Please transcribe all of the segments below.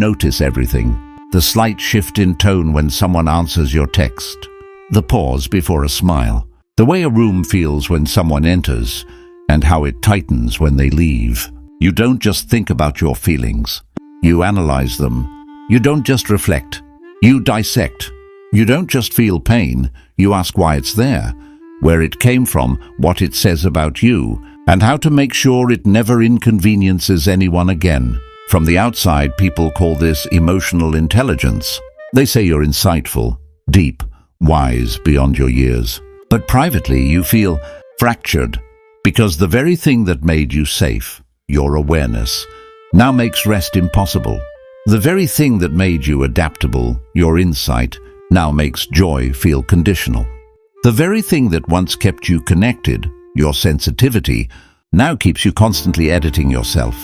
notice everything. The slight shift in tone when someone answers your text. The pause before a smile. The way a room feels when someone enters, and how it tightens when they leave. You don't just think about your feelings. You analyze them. You don't just reflect. You dissect. You don't just feel pain. You ask why it's there, where it came from, what it says about you, and how to make sure it never inconveniences anyone again. From the outside, people call this emotional intelligence. They say you're insightful, deep, wise beyond your years. But privately, you feel fractured, because the very thing that made you safe, your awareness, now makes rest impossible. The very thing that made you adaptable, your insight, now makes joy feel conditional. The very thing that once kept you connected, your sensitivity, now keeps you constantly editing yourself.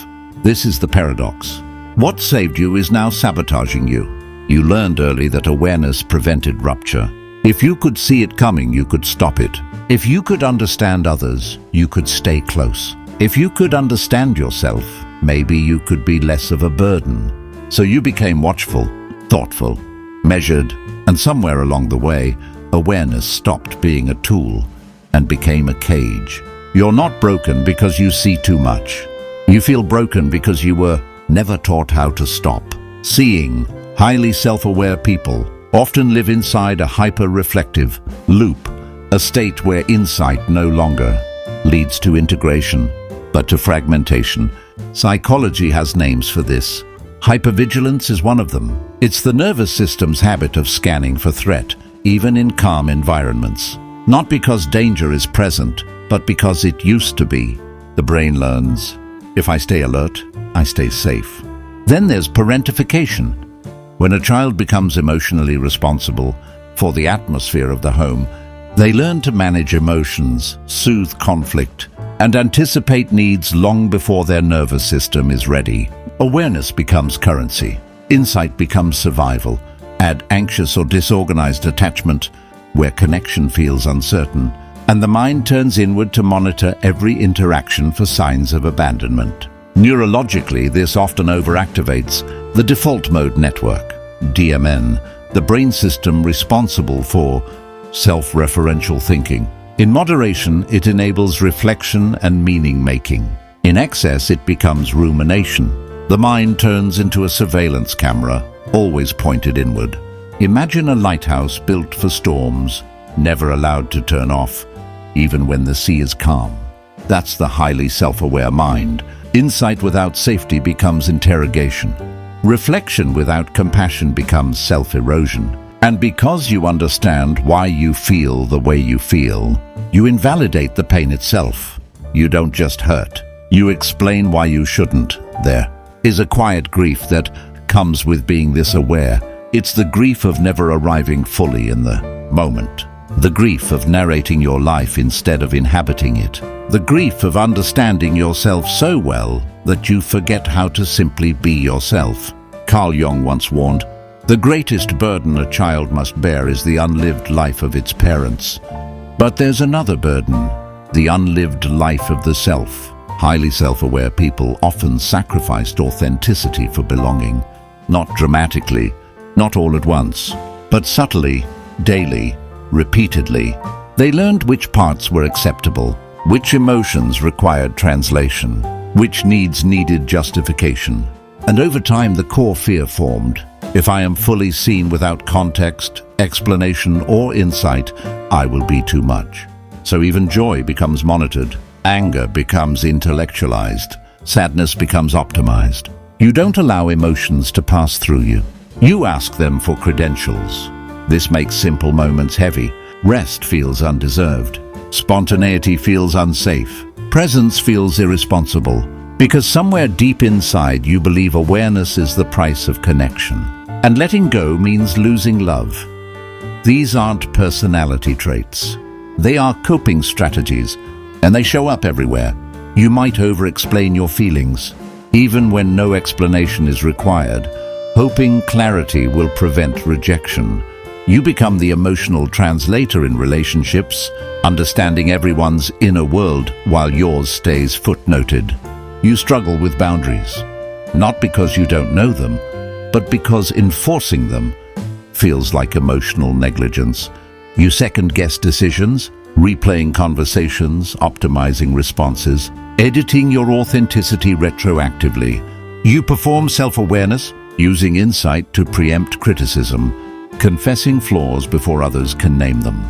This is the paradox. What saved you is now sabotaging you. You learned early that awareness prevented rupture. If you could see it coming, you could stop it. If you could understand others, you could stay close. If you could understand yourself, maybe you could be less of a burden. So you became watchful, thoughtful, measured, and somewhere along the way, awareness stopped being a tool and became a cage. You're not broken because you see too much. You feel broken because you were never taught how to stop. Seeing, highly self-aware people often live inside a hyper-reflective loop, a state where insight no longer leads to integration, but to fragmentation. Psychology has names for this. Hypervigilance is one of them. It's the nervous system's habit of scanning for threat, even in calm environments. Not because danger is present, but because it used to be. The brain learns, if I stay alert, I stay safe. Then there's parentification. When a child becomes emotionally responsible for the atmosphere of the home, they learn to manage emotions, soothe conflict, and anticipate needs long before their nervous system is ready. Awareness becomes currency. Insight becomes survival. Add anxious or disorganized attachment, where connection feels uncertain, and the mind turns inward to monitor every interaction for signs of abandonment. Neurologically, this often overactivates the default mode network, DMN, the brain system responsible for self-referential thinking. In moderation, it enables reflection and meaning-making. In excess, it becomes rumination. The mind turns into a surveillance camera, always pointed inward. Imagine a lighthouse built for storms, never allowed to turn off, even when the sea is calm. That's the highly self-aware mind. Insight without safety becomes interrogation. Reflection without compassion becomes self-erosion. And because you understand why you feel the way you feel, you invalidate the pain itself. You don't just hurt. You explain why you shouldn't. There is a quiet grief that comes with being this aware. It's the grief of never arriving fully in the moment. The grief of narrating your life instead of inhabiting it. The grief of understanding yourself so well that you forget how to simply be yourself. Carl Jung once warned, "The greatest burden a child must bear is the unlived life of its parents." But there's another burden, the unlived life of the self. Highly self-aware people often sacrificed authenticity for belonging. Not dramatically, not all at once, but subtly, daily, repeatedly. They learned which parts were acceptable, which emotions required translation, which needs needed justification. And over time the core fear formed. If I am fully seen without context, explanation, or insight, I will be too much. So even joy becomes monitored, anger becomes intellectualized, sadness becomes optimized. You don't allow emotions to pass through you. You ask them for credentials. This makes simple moments heavy. Rest feels undeserved. Spontaneity feels unsafe. Presence feels irresponsible. Because somewhere deep inside you believe awareness is the price of connection. And letting go means losing love. These aren't personality traits. They are coping strategies, and they show up everywhere. You might over-explain your feelings, even when no explanation is required. Hoping clarity will prevent rejection. You become the emotional translator in relationships, understanding everyone's inner world while yours stays footnoted. You struggle with boundaries, not because you don't know them, but because enforcing them feels like emotional negligence. You second-guess decisions, replaying conversations, optimizing responses, editing your authenticity retroactively. You perform self-awareness, using insight to preempt criticism, confessing flaws before others can name them.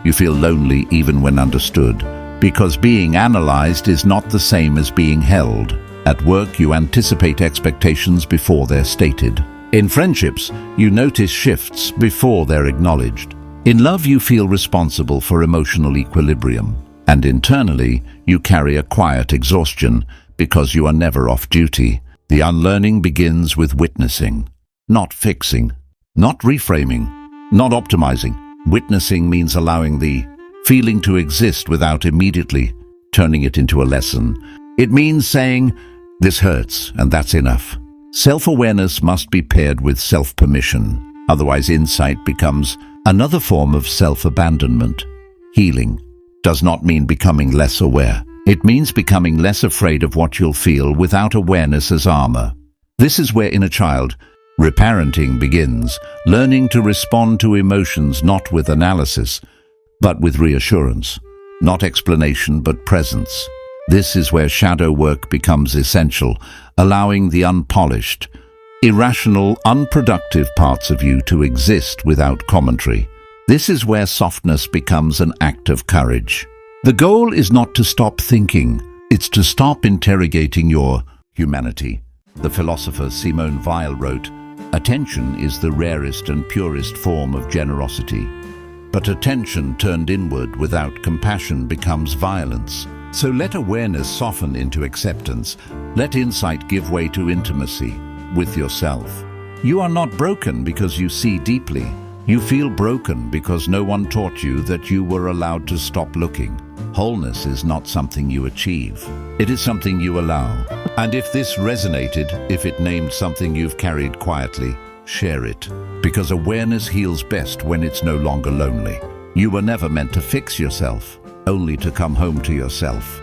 You feel lonely even when understood, because being analyzed is not the same as being held. At work, you anticipate expectations before they're stated. In friendships, you notice shifts before they're acknowledged. In love, you feel responsible for emotional equilibrium. And internally, you carry a quiet exhaustion because you are never off duty. The unlearning begins with witnessing, not fixing, not reframing, not optimizing. Witnessing means allowing the feeling to exist without immediately turning it into a lesson. It means saying, "This hurts, and that's enough." Self-awareness must be paired with self-permission. Otherwise, insight becomes another form of self-abandonment. Healing does not mean becoming less aware. It means becoming less afraid of what you'll feel without awareness as armor. This is where inner child reparenting begins, learning to respond to emotions not with analysis, but with reassurance, not explanation but presence. This is where shadow work becomes essential, allowing the unpolished, irrational, unproductive parts of you to exist without commentary. This is where softness becomes an act of courage. The goal is not to stop thinking, it's to stop interrogating your humanity. The philosopher Simone Weil wrote, "Attention is the rarest and purest form of generosity. But attention turned inward without compassion becomes violence." So let awareness soften into acceptance. Let insight give way to intimacy with yourself. You are not broken because you see deeply. You feel broken because no one taught you that you were allowed to stop looking. Wholeness is not something you achieve. It is something you allow. And if this resonated, if it named something you've carried quietly, share it. Because awareness heals best when it's no longer lonely. You were never meant to fix yourself, only to come home to yourself.